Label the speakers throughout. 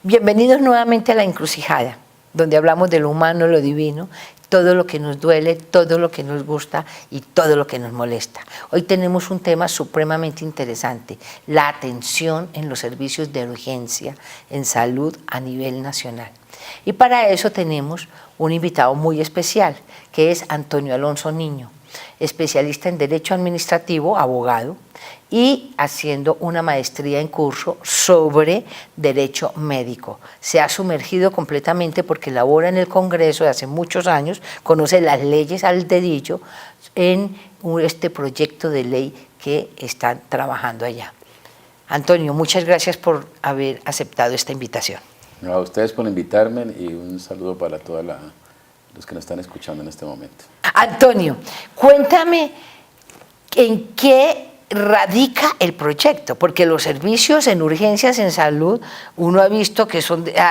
Speaker 1: Bienvenidos nuevamente a La Encrucijada, donde hablamos de lo humano, lo divino, todo lo que nos duele, todo lo que nos gusta y todo lo que nos molesta. Hoy tenemos un tema supremamente interesante, la atención en los servicios de urgencia en salud a nivel nacional. Y para eso tenemos un invitado muy especial, que es Antonio Alonso Niño, especialista en Derecho Administrativo, abogado, y haciendo una maestría en curso sobre Derecho Médico. Se ha sumergido completamente porque labora en el Congreso de hace muchos años, conoce las leyes al dedillo en este proyecto de ley que están trabajando allá. Antonio, muchas gracias por haber aceptado esta invitación.
Speaker 2: No, a ustedes por invitarme y un saludo para todos los que nos están escuchando en este momento.
Speaker 1: Antonio, cuéntame en qué radica el proyecto, porque los servicios en urgencias en salud, uno ha visto que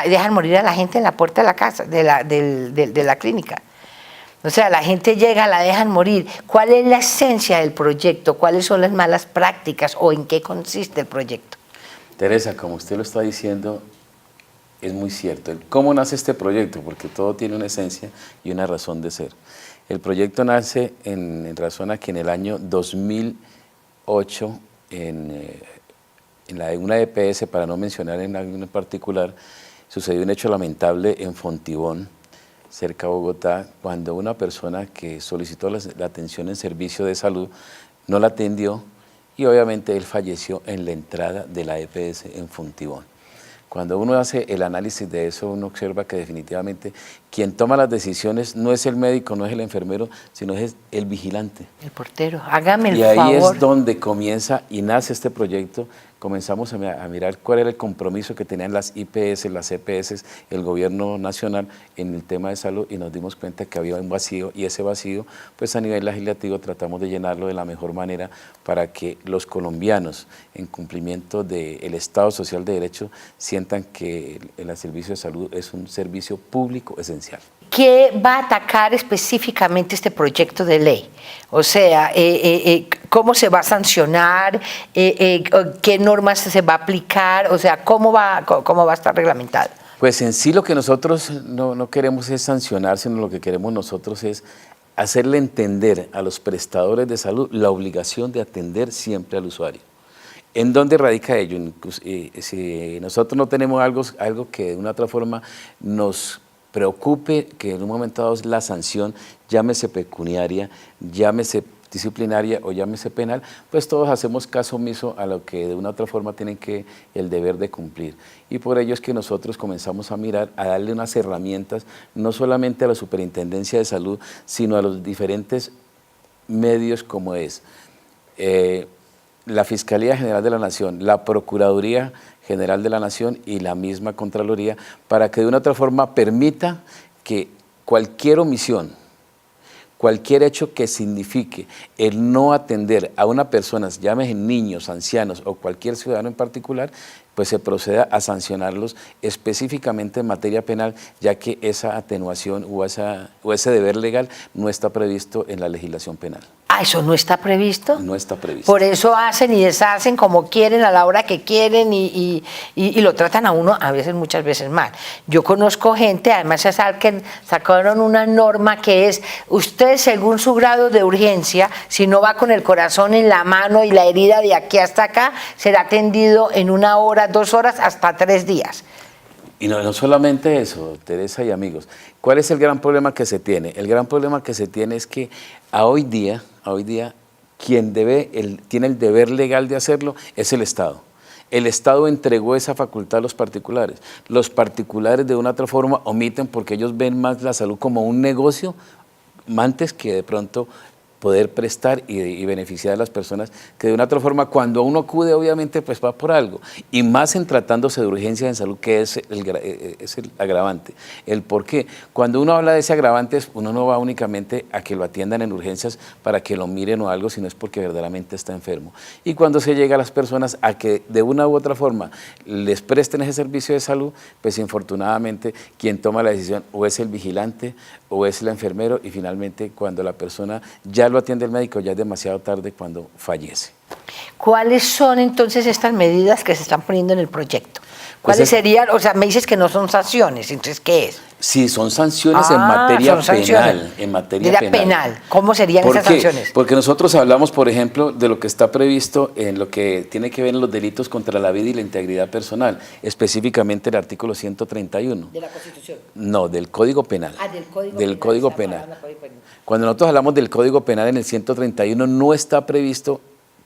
Speaker 1: dejan morir a la gente en la puerta de la casa, de la clínica. O sea, la gente llega, la dejan morir. ¿Cuál es la esencia del proyecto? ¿Cuáles son las malas prácticas o en qué consiste el proyecto?
Speaker 2: Teresa, como usted lo está diciendo, es muy cierto. ¿Cómo nace este proyecto? Porque todo tiene una esencia y una razón de ser. El proyecto nace en razón a que en el año 2008, en una EPS, para no mencionar en alguno en particular, sucedió un hecho lamentable en Fontibón, cerca de Bogotá, cuando una persona que solicitó la atención en servicio de salud no la atendió y obviamente él falleció en la entrada de la EPS en Fontibón. Cuando uno hace el análisis de eso, uno observa que definitivamente quien toma las decisiones no es el médico, no es el enfermero, sino es el vigilante.
Speaker 1: El portero, hágame el favor.
Speaker 2: Y ahí es donde comienza y nace este proyecto. Comenzamos a mirar cuál era el compromiso que tenían las IPS, las EPS, el gobierno nacional en el tema de salud y nos dimos cuenta que había un vacío y ese vacío, pues a nivel legislativo tratamos de llenarlo de la mejor manera para que los colombianos, en cumplimiento del Estado Social de Derecho, sientan que el servicio de salud es un servicio público esencial.
Speaker 1: ¿Qué va a atacar específicamente este proyecto de ley? O sea, ¿cómo se va a sancionar? ¿Qué normas se va a aplicar? O sea, ¿cómo va a estar reglamentado?
Speaker 2: Pues en sí lo que nosotros no queremos es sancionar, sino lo que queremos nosotros es hacerle entender a los prestadores de salud la obligación de atender siempre al usuario. ¿En dónde radica ello? Si nosotros no tenemos algo que de una otra forma nos preocupe, que en un momento dado es la sanción, llámese pecuniaria, llámese disciplinaria o llámese penal, pues todos hacemos caso omiso a lo que de una u otra forma tienen el deber de cumplir. Y por ello es que nosotros comenzamos a mirar, a darle unas herramientas, no solamente a la Superintendencia de Salud, sino a los diferentes medios como es la Fiscalía General de la Nación, la Procuraduría General de la Nación y la misma Contraloría, para que de una u otra forma permita que cualquier omisión, cualquier hecho que signifique el no atender a una persona, llámese niños, ancianos o cualquier ciudadano en particular, pues se proceda a sancionarlos específicamente en materia penal, ya que esa atenuación o ese deber legal no está previsto en la legislación penal.
Speaker 1: Ah, ¿eso no está previsto?
Speaker 2: No está previsto.
Speaker 1: Por eso hacen y deshacen como quieren, a la hora que quieren y lo tratan a uno a veces, muchas veces mal. Yo conozco gente, además sacaron una norma que es, usted según su grado de urgencia, si no va con el corazón en la mano y la herida de aquí hasta acá, será atendido en 1 hora, 2 horas, hasta 3 días.
Speaker 2: Y no solamente eso, Teresa y amigos. ¿Cuál es el gran problema que se tiene? El gran problema que se tiene es que hoy día, quien tiene el deber legal de hacerlo es el Estado. El Estado entregó esa facultad a los particulares. Los particulares de una u otra forma omiten porque ellos ven más la salud como un negocio antes que de pronto poder prestar y beneficiar a las personas que de una otra forma cuando uno acude obviamente pues va por algo y más en tratándose de urgencias en salud que es el agravante. ¿El por qué? Cuando uno habla de ese agravante uno no va únicamente a que lo atiendan en urgencias para que lo miren o algo, sino es porque verdaderamente está enfermo. Y cuando se llega a las personas a que de una u otra forma les presten ese servicio de salud, pues infortunadamente quien toma la decisión o es el vigilante o es el enfermero y finalmente cuando la persona ya lo atiende el médico ya es demasiado tarde cuando fallece.
Speaker 1: ¿Cuáles son entonces estas medidas que se están poniendo en el proyecto? ¿Cuáles serían? O sea, me dices que no son sanciones, entonces, ¿qué es?
Speaker 2: Sí, son sanciones en materia
Speaker 1: son sanciones.
Speaker 2: penal. En materia
Speaker 1: penal. ¿Cómo serían
Speaker 2: ¿Por
Speaker 1: esas
Speaker 2: qué?
Speaker 1: sanciones?
Speaker 2: Porque nosotros hablamos, por ejemplo, de lo que está previsto en lo que tiene que ver en los delitos contra la vida y la integridad personal, específicamente el artículo 131.
Speaker 1: ¿De la Constitución?
Speaker 2: No, del Código Penal.
Speaker 1: Del Código
Speaker 2: Penal. Cuando nosotros hablamos del Código Penal en el 131 no está previsto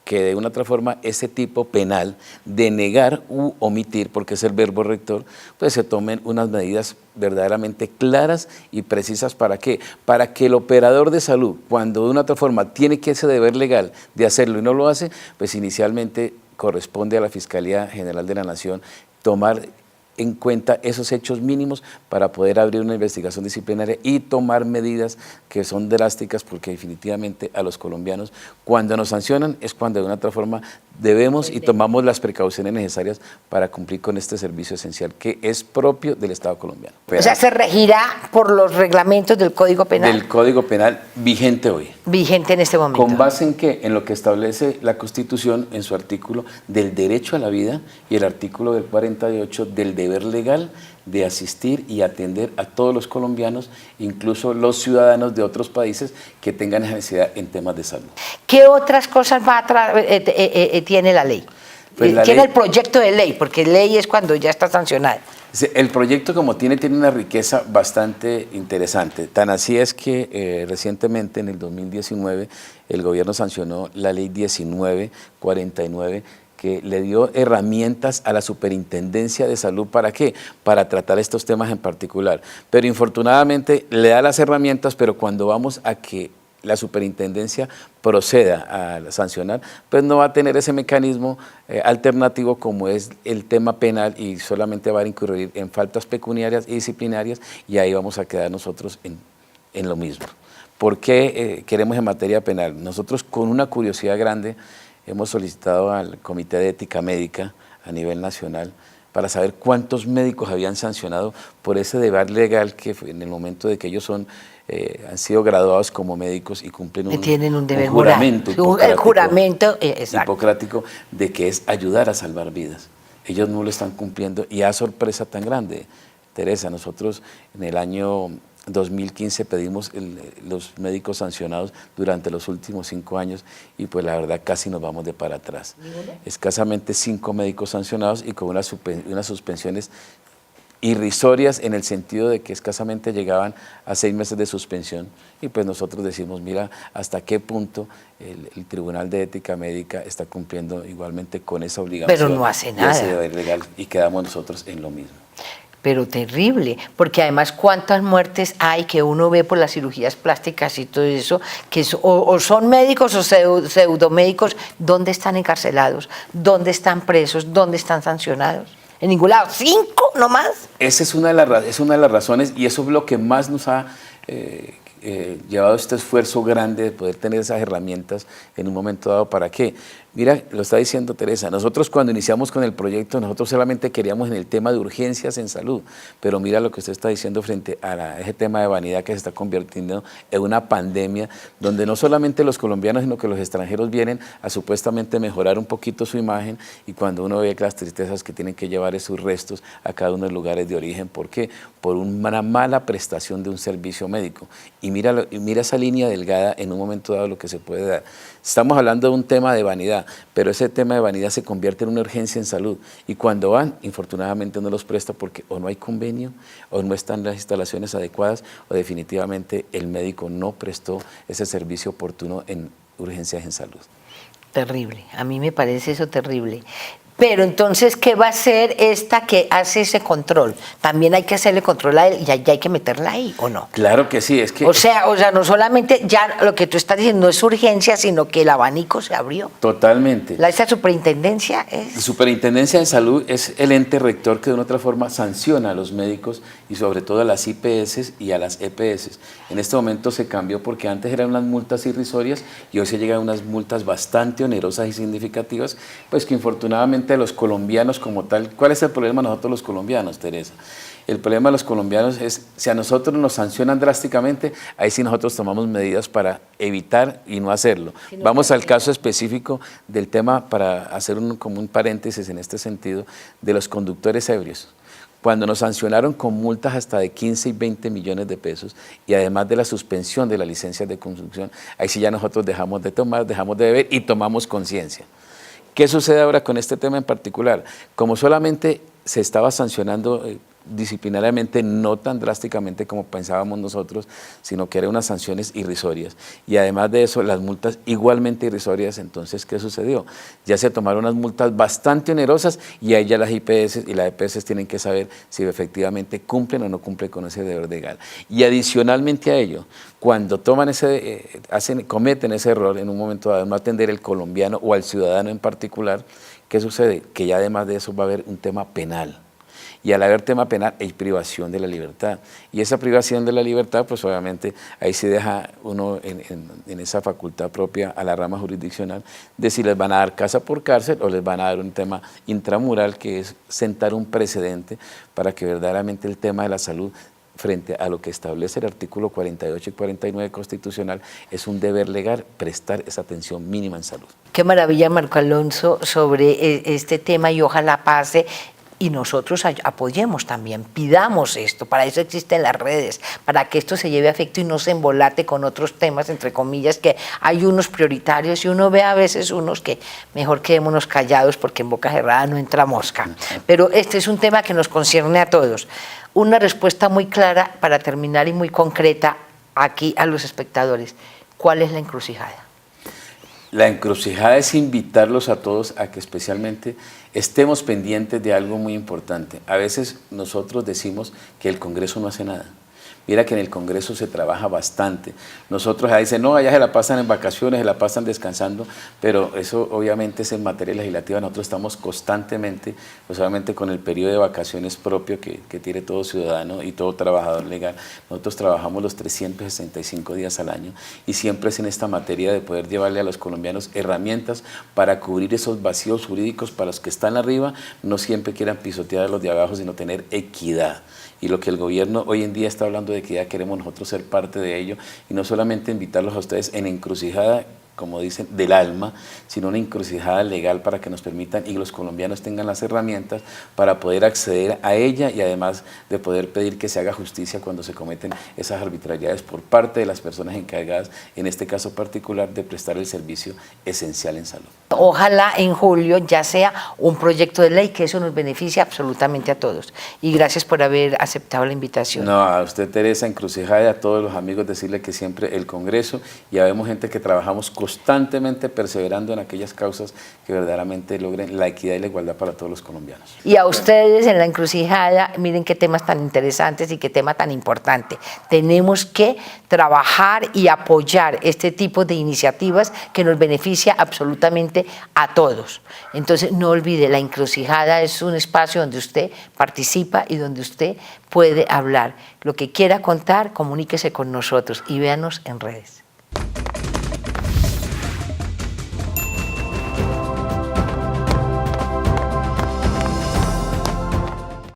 Speaker 2: que de una otra forma ese tipo penal de negar u omitir, porque es el verbo rector, pues se tomen unas medidas verdaderamente claras y precisas. ¿Para qué? Para que el operador de salud, cuando de una otra forma tiene que ese deber legal de hacerlo y no lo hace, pues inicialmente corresponde a la Fiscalía General de la Nación tomar en cuenta esos hechos mínimos para poder abrir una investigación disciplinaria y tomar medidas que son drásticas, porque definitivamente a los colombianos cuando nos sancionan es cuando de una otra forma debemos y tomamos las precauciones necesarias para cumplir con este servicio esencial que es propio del Estado colombiano.
Speaker 1: O sea, se regirá por los reglamentos del Código Penal.
Speaker 2: Del Código Penal vigente hoy.
Speaker 1: Vigente en este momento.
Speaker 2: ¿Con base en qué? En lo que establece la Constitución en su artículo del derecho a la vida y el artículo del 48 del deber legal de asistir y atender a todos los colombianos, incluso los ciudadanos de otros países que tengan necesidad en temas de salud.
Speaker 1: ¿Qué otras cosas tiene la ley?
Speaker 2: Pues la
Speaker 1: tiene
Speaker 2: ley,
Speaker 1: el proyecto de ley, porque ley es cuando ya está sancionada.
Speaker 2: El proyecto como tiene una riqueza bastante interesante. Tan así es que recientemente, en el 2019, el gobierno sancionó la ley 1949, que le dio herramientas a la Superintendencia de Salud. ¿Para qué? Para tratar estos temas en particular. Pero infortunadamente le da las herramientas, pero cuando vamos a que la superintendencia proceda a sancionar, pues no va a tener ese mecanismo alternativo como es el tema penal y solamente va a incurrir en faltas pecuniarias y disciplinarias y ahí vamos a quedar nosotros en lo mismo. ¿Por qué queremos en materia penal? Nosotros con una curiosidad grande hemos solicitado al Comité de Ética Médica a nivel nacional para saber cuántos médicos habían sancionado por ese deber legal que en el momento de que ellos han sido graduados como médicos y cumplen un
Speaker 1: deber
Speaker 2: juramento
Speaker 1: el juramento
Speaker 2: hipocrático de que es ayudar a salvar vidas. Ellos no lo están cumpliendo y a sorpresa tan grande, Teresa, nosotros en el año 2015 pedimos los médicos sancionados durante los últimos 5 años y pues la verdad casi nos vamos de para atrás. Escasamente 5 médicos sancionados y con unas suspensiones irrisorias en el sentido de que escasamente llegaban a 6 meses de suspensión y pues nosotros decimos, mira, hasta qué punto el Tribunal de Ética Médica está cumpliendo igualmente con esa obligación.
Speaker 1: Pero no hace nada.
Speaker 2: Ese deber legal y quedamos nosotros en lo mismo.
Speaker 1: Pero terrible, porque además cuántas muertes hay que uno ve por las cirugías plásticas y todo eso, que o son médicos o pseudomédicos, ¿dónde están encarcelados? ¿Dónde están presos? ¿Dónde están sancionados? En ningún lado, 5 nomás.
Speaker 2: Esa es una de las razones y eso es lo que más nos ha llevado este esfuerzo grande de poder tener esas herramientas en un momento dado. ¿Para qué? Mira, lo está diciendo Teresa, nosotros cuando iniciamos con el proyecto, nosotros solamente queríamos en el tema de urgencias en salud, pero mira lo que usted está diciendo frente a ese tema de vanidad que se está convirtiendo en una pandemia, donde no solamente los colombianos, sino que los extranjeros vienen a supuestamente mejorar un poquito su imagen y cuando uno ve las tristezas que tienen que llevar esos restos a cada uno de los lugares de origen. ¿Por qué? Por una mala prestación de un servicio médico. Y mira esa línea delgada en un momento dado lo que se puede dar. Estamos hablando de un tema de vanidad, pero ese tema de vanidad se convierte en una urgencia en salud y cuando van, infortunadamente no los presta porque o no hay convenio, o no están las instalaciones adecuadas, o definitivamente el médico no prestó ese servicio oportuno en urgencias en salud.
Speaker 1: Terrible, a mí me parece eso terrible. Pero entonces, ¿qué va a hacer esta que hace ese control? ¿También hay que hacerle control a él y ya hay que meterla ahí o no?
Speaker 2: Claro que sí, es que...
Speaker 1: O sea, no solamente ya lo que tú estás diciendo no es urgencia, sino que el abanico se abrió.
Speaker 2: Totalmente.
Speaker 1: Esa superintendencia es...
Speaker 2: La Superintendencia de Salud es el ente rector que de una otra forma sanciona a los médicos y sobre todo a las IPS y a las EPS. En este momento se cambió porque antes eran unas multas irrisorias y hoy se llegan a unas multas bastante onerosas y significativas, pues que infortunadamente a los colombianos como tal, ¿cuál es el problema de nosotros los colombianos, Teresa? El problema de los colombianos es, si a nosotros nos sancionan drásticamente, ahí sí nosotros tomamos medidas para evitar y no hacerlo. Vamos al caso específico del tema, para hacer como un paréntesis en este sentido, de los conductores ebrios. Cuando nos sancionaron con multas hasta de 15 y 20 millones de pesos y además de la suspensión de las licencias de conducción, ahí sí ya nosotros dejamos de tomar, dejamos de beber y tomamos conciencia. ¿Qué sucede ahora con este tema en particular? Como solamente se estaba sancionando disciplinariamente, no tan drásticamente como pensábamos nosotros, sino que eran unas sanciones irrisorias. Y además de eso, las multas igualmente irrisorias. Entonces, ¿qué sucedió? Ya se tomaron unas multas bastante onerosas y ahí ya las IPS y las EPS tienen que saber si efectivamente cumplen o no cumplen con ese deber legal. Y adicionalmente a ello, cuando toman cometen ese error en un momento dado, no atender al colombiano o al ciudadano en particular, ¿qué sucede? Que ya además de eso va a haber un tema penal. Y al haber tema penal hay privación de la libertad. Y esa privación de la libertad, pues obviamente ahí se deja uno en esa facultad propia a la rama jurisdiccional de si les van a dar casa por cárcel o les van a dar un tema intramural, que es sentar un precedente para que verdaderamente el tema de la salud, frente a lo que establece el artículo 48 y 49 constitucional, es un deber legal prestar esa atención mínima en salud.
Speaker 1: Qué maravilla, Marco Alonso, sobre este tema, y ojalá pase. Y nosotros apoyemos también, pidamos esto, para eso existen las redes, para que esto se lleve a efecto y no se embolate con otros temas, entre comillas, que hay unos prioritarios y uno ve a veces unos que mejor quedémonos callados porque en boca cerrada no entra mosca. Pero este es un tema que nos concierne a todos. Una respuesta muy clara para terminar y muy concreta aquí a los espectadores. ¿Cuál es la encrucijada?
Speaker 2: La encrucijada es invitarlos a todos a que especialmente estemos pendientes de algo muy importante. A veces nosotros decimos que el Congreso no hace nada. Mira que en el Congreso se trabaja bastante. Nosotros ahí dicen, no, allá se la pasan en vacaciones, se la pasan descansando, pero eso obviamente es en materia legislativa. Nosotros estamos constantemente, pues obviamente con el periodo de vacaciones propio que tiene todo ciudadano y todo trabajador legal, nosotros trabajamos los 365 días al año y siempre es en esta materia de poder llevarle a los colombianos herramientas para cubrir esos vacíos jurídicos para los que están arriba, no siempre quieran pisotear a los de abajo, sino tener equidad. Y lo que el gobierno hoy en día está hablando de que ya queremos nosotros ser parte de ello, y no solamente invitarlos a ustedes en encrucijada, como dicen, del alma, sino una encrucijada legal para que nos permitan y los colombianos tengan las herramientas para poder acceder a ella y además de poder pedir que se haga justicia cuando se cometen esas arbitrariedades por parte de las personas encargadas, en este caso particular, de prestar el servicio esencial en salud.
Speaker 1: Ojalá en julio ya sea un proyecto de ley, que eso nos beneficia absolutamente a todos. Y gracias por haber aceptado la invitación.
Speaker 2: No, a usted, Teresa, encrucijada, y a todos los amigos decirle que siempre el Congreso, y habemos gente que trabajamos constantemente perseverando en aquellas causas que verdaderamente logren la equidad y la igualdad para todos los colombianos.
Speaker 1: Y a ustedes en la encrucijada, miren qué temas tan interesantes y qué tema tan importante. Tenemos que trabajar y apoyar este tipo de iniciativas que nos beneficia absolutamente a todos. Entonces no olvide, la encrucijada es un espacio donde usted participa y donde usted puede hablar. Lo que quiera contar, comuníquese con nosotros y véanos en redes.